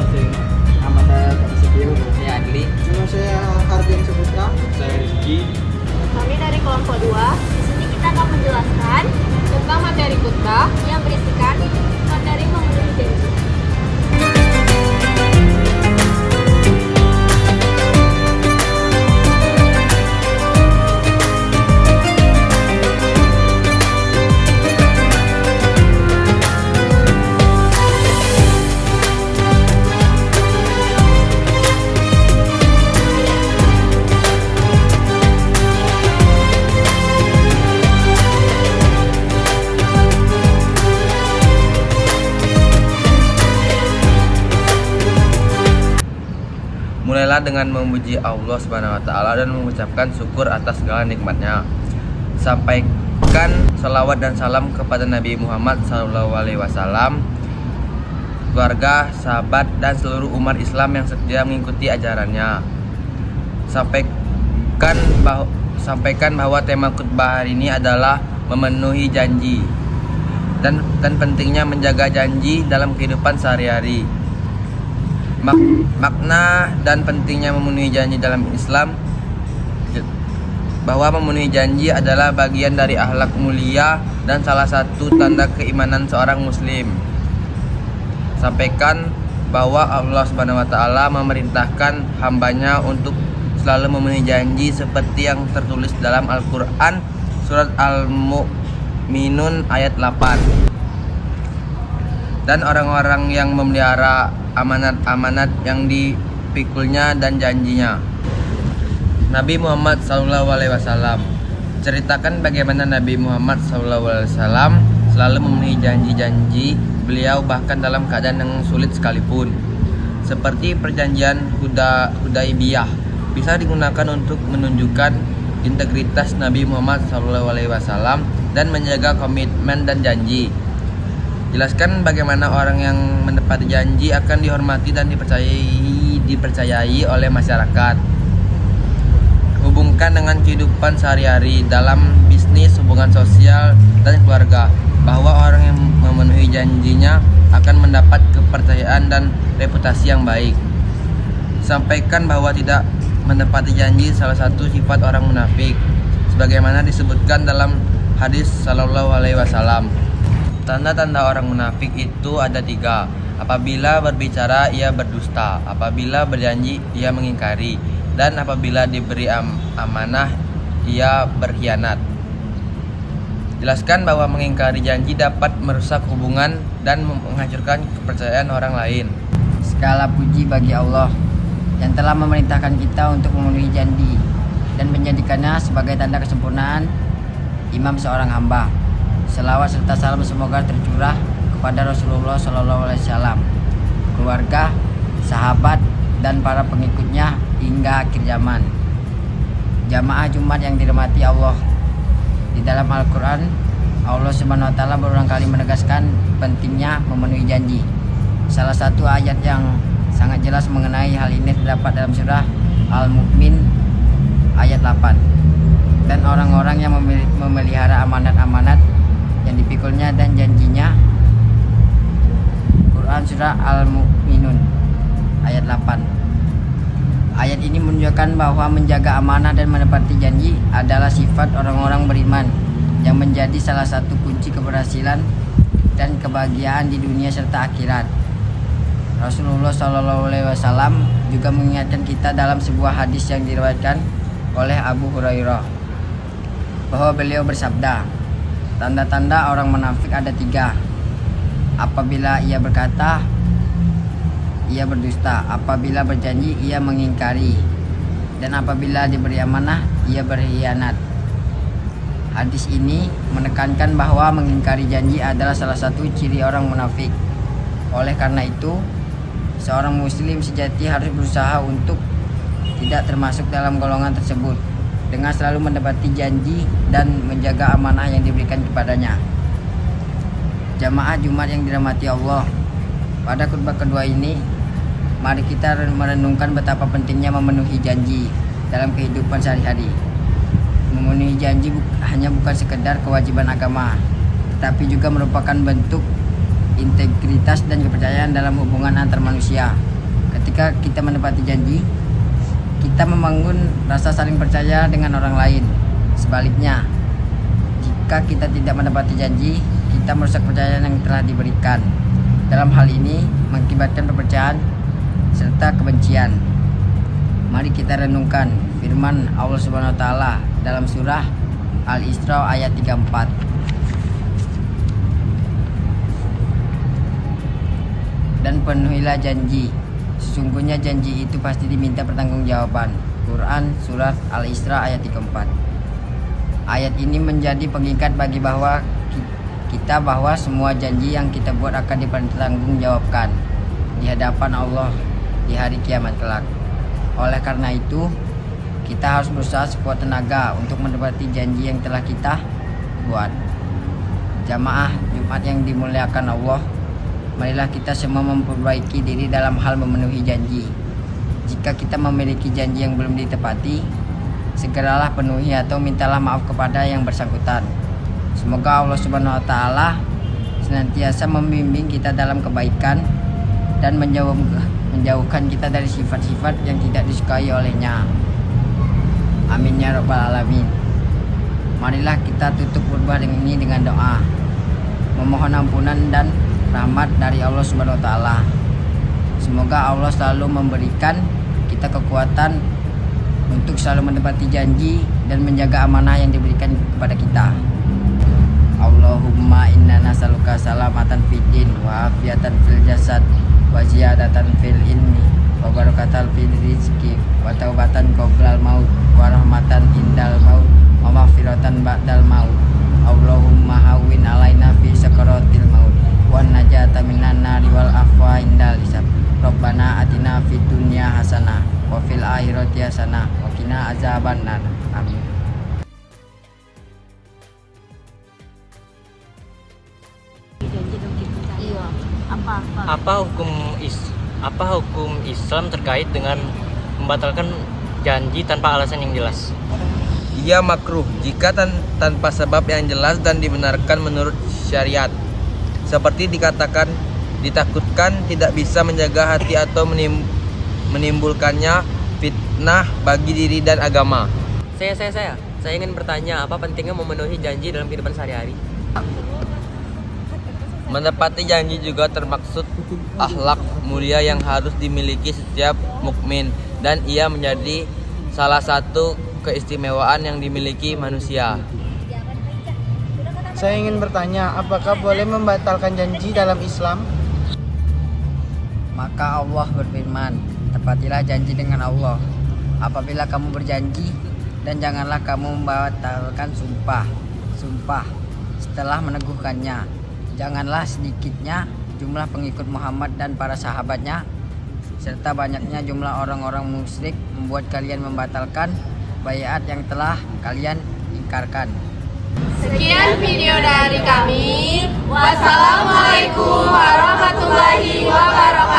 Nama saya Kak Sepio. Saya Adli. Nama saya Hardian Saputra. Saya Rizky. Kami dari kelompok 2. Di sini kita akan menjelaskan tentang materi khutbah yang berisikan materi memenuhi janji. Mulailah dengan memuji Allah Subhanahu wa taala dan mengucapkan syukur atas segala nikmatnya. Sampaikan salawat dan salam kepada Nabi Muhammad SAW, keluarga, sahabat, dan seluruh umat Islam yang setia mengikuti ajarannya. Sampaikan bahwa tema khutbah hari ini adalah memenuhi janji dan pentingnya menjaga janji dalam kehidupan sehari-hari. Makna dan pentingnya memenuhi janji dalam Islam, bahwa memenuhi janji adalah bagian dari akhlak mulia dan salah satu tanda keimanan seorang muslim. Sampaikan bahwa Allah Subhanahu wa taala memerintahkan hambanya untuk selalu memenuhi janji seperti yang tertulis dalam Al-Qur'an surat Al-Mu'minun ayat 8. Dan orang-orang yang memelihara amanat-amanat yang dipikulnya dan janjinya. Nabi Muhammad SAW. Ceritakan bagaimana Nabi Muhammad SAW selalu memenuhi janji-janji beliau bahkan dalam keadaan yang sulit sekalipun. Seperti perjanjian Hudaibiyah bisa digunakan untuk menunjukkan integritas Nabi Muhammad SAW dan menjaga komitmen dan janji. Jelaskan bagaimana orang yang menepati janji akan dihormati dan dipercayai oleh masyarakat. Hubungkan dengan kehidupan sehari-hari dalam bisnis, hubungan sosial, dan keluarga, bahwa orang yang memenuhi janjinya akan mendapat kepercayaan dan reputasi yang baik. Sampaikan bahwa tidak menepati janji salah satu sifat orang munafik, sebagaimana disebutkan dalam hadis Sallallahu Alaihi Wasallam. Tanda-tanda orang munafik itu ada 3. Apabila berbicara ia berdusta, apabila berjanji ia mengingkari, dan apabila diberi amanah ia berkhianat. Jelaskan bahwa mengingkari janji dapat merusak hubungan dan menghancurkan kepercayaan orang lain. Segala puji bagi Allah yang telah memerintahkan kita untuk memenuhi janji dan menjadikannya sebagai tanda kesempurnaan imam seorang hamba. Selawat serta salam semoga tercurah kepada Rasulullah SAW, keluarga, sahabat, dan para pengikutnya hingga akhir zaman. Jamaah Jumat yang dirahmati Allah, di dalam Al-Quran Allah Subhanahu wa taala berulang kali menegaskan pentingnya memenuhi janji. Salah satu ayat yang sangat jelas mengenai hal ini terdapat dalam surah Al-Mu'min ayat 8. Dan orang-orang yang memelihara amanat-amanat yang dipikulnya dan janjinya. Quran surah Al-Mu'minun ayat 8. Ayat ini menunjukkan bahwa menjaga amanah dan menepati janji adalah sifat orang-orang beriman yang menjadi salah satu kunci keberhasilan dan kebahagiaan di dunia serta akhirat. Rasulullah SAW juga mengingatkan kita dalam sebuah hadis yang diriwayatkan oleh Abu Hurairah bahwa beliau bersabda, tanda-tanda orang munafik ada 3. Apabila ia berkata, ia berdusta. Apabila berjanji, ia mengingkari. Dan apabila diberi amanah, ia berkhianat. Hadis ini menekankan bahwa mengingkari janji adalah salah satu ciri orang munafik. Oleh karena itu, seorang muslim sejati harus berusaha untuk tidak termasuk dalam golongan tersebut, dengan selalu menepati janji dan menjaga amanah yang diberikan kepadanya. Jamaah Jumat yang dirahmati Allah, pada khutbah kedua ini, mari kita merenungkan betapa pentingnya memenuhi janji dalam kehidupan sehari-hari. Memenuhi janji hanya bukan sekedar kewajiban agama, tetapi juga merupakan bentuk integritas dan kepercayaan dalam hubungan antar manusia. Ketika kita menepati janji, kita membangun rasa saling percaya dengan orang lain. Sebaliknya, jika kita tidak menepati janji, kita merusak kepercayaan yang telah diberikan. Dalam hal ini mengakibatkan perpecahan serta kebencian. Mari kita renungkan firman Allah Subhanahu wa taala dalam surah Al-Isra ayat 34. Dan penuhilah janji. Sesungguhnya janji itu pasti diminta pertanggungjawaban. Quran surat Al-Isra ayat 34. Ayat ini menjadi pengikat bagi kita bahwa semua janji yang kita buat akan dipertanggungjawabkan di hadapan Allah di hari kiamat kelak. Oleh karena itu, kita harus berusaha sekuat tenaga untuk menepati janji yang telah kita buat. Jamaah Jumat yang dimuliakan Allah, marilah kita semua memperbaiki diri dalam hal memenuhi janji. Jika kita memiliki janji yang belum ditepati, segeralah penuhi atau mintalah maaf kepada yang bersangkutan. Semoga Allah Subhanahu wa taala senantiasa membimbing kita dalam kebaikan dan menjauhkan kita dari sifat-sifat yang tidak disukai olehnya. Amin ya rabbal alamin. Marilah kita tutup khutbah ini dengan doa, memohon ampunan dan rahmat dari Allah Subhanahu wa taala. Semoga Allah selalu memberikan kita kekuatan untuk selalu menepati janji dan menjaga amanah yang diberikan kepada kita. Allahumma inna nas'aluka salamatan fid din wa afiatan fil jasad wa ziyadatan fil ilmi wa barakatan fil rizqi wa taubatan qoblal maut wa rahmatan indal maut wa maghfiratan ba'dal maut. Allahumma hawwin alaina fi sakaratil maut wa najata minan nari wal afwa indal hisab. Rabbana atina fid dunya hasanah wa fil akhirati hasanah wa qina azabannar. Amin. Iya. Apa hukum Islam terkait dengan membatalkan janji tanpa alasan yang jelas? Ia makruh jika tanpa sebab yang jelas dan dibenarkan menurut syariat. Seperti dikatakan, ditakutkan tidak bisa menjaga hati atau menimbulkannya fitnah bagi diri dan agama. Saya ingin bertanya, apa pentingnya memenuhi janji dalam kehidupan sehari-hari? Menepati janji juga termaksud akhlak mulia yang harus dimiliki setiap mukmin, dan ia menjadi salah satu keistimewaan yang dimiliki manusia. Saya ingin bertanya, apakah boleh membatalkan janji dalam Islam? Maka Allah berfirman, tepatilah janji dengan Allah apabila kamu berjanji, dan janganlah kamu membatalkan sumpah setelah meneguhkannya. Janganlah sedikitnya jumlah pengikut Muhammad dan para sahabatnya serta banyaknya jumlah orang-orang musyrik membuat kalian membatalkan baiat yang telah kalian ingkarkan. Sekian video dari kami. Wassalamualaikum warahmatullahi wabarakatuh.